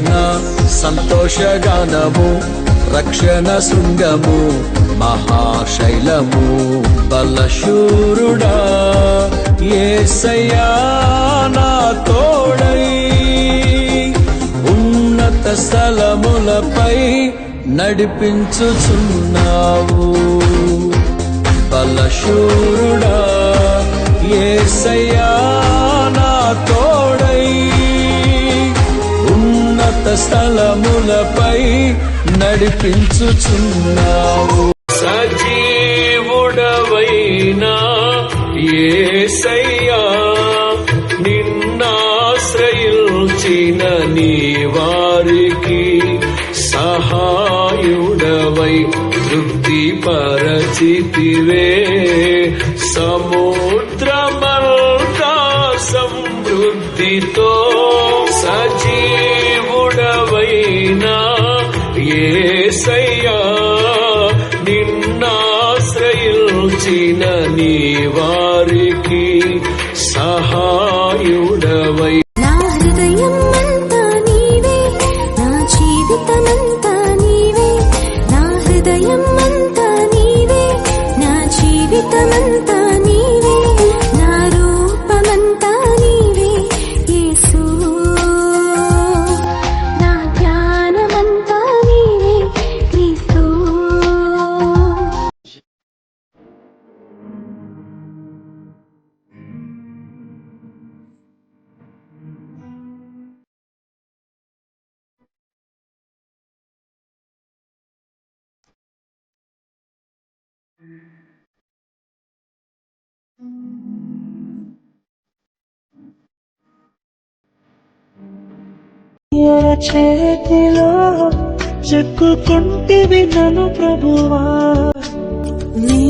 నా సంతోషగానము, రక్షణ శృంగము, మహాశైలము. బలశూరుడా యేసయ్యా నా తోడై, ఉన్నత స్థలములపై నడిపించుచున్నావు. బలశూరుడా యేసయ్యా నా తోడై, ఉన్నత స్థలములపై నడిపించుచున్నావు. సజీవుడవైనా యేసయ్యా, నిన్నాశ్రయించిన నీ వారికి సహాయుడవై తృప్తిపరచితివే. సముద్రమంతా సమృద్ధితో సజీవుడవైనా యేసయ్యా, నిన్నాశ్రయించిన నీ వారికి సహాయుడవై. నా హృదయం అంతా నీవే, నా జీవితమంతా నీవే. నా హృదయం అంతా నీవే, నా జీవితమంతా నీవే. నా రూపమంతా నీవే యేసు, నా ధ్యానమంతా నీవే క్రీస్తు. చేతిలో చెక్కుకుంటివి నన్ను ప్రభువా, నీ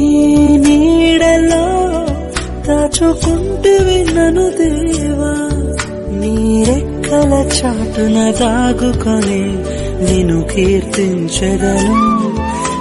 నీడలో దాచుకుంటివి నన్ను దేవా. నీ రెక్కల చాటున దాగుకొని నిన్ను కీర్తించెదను.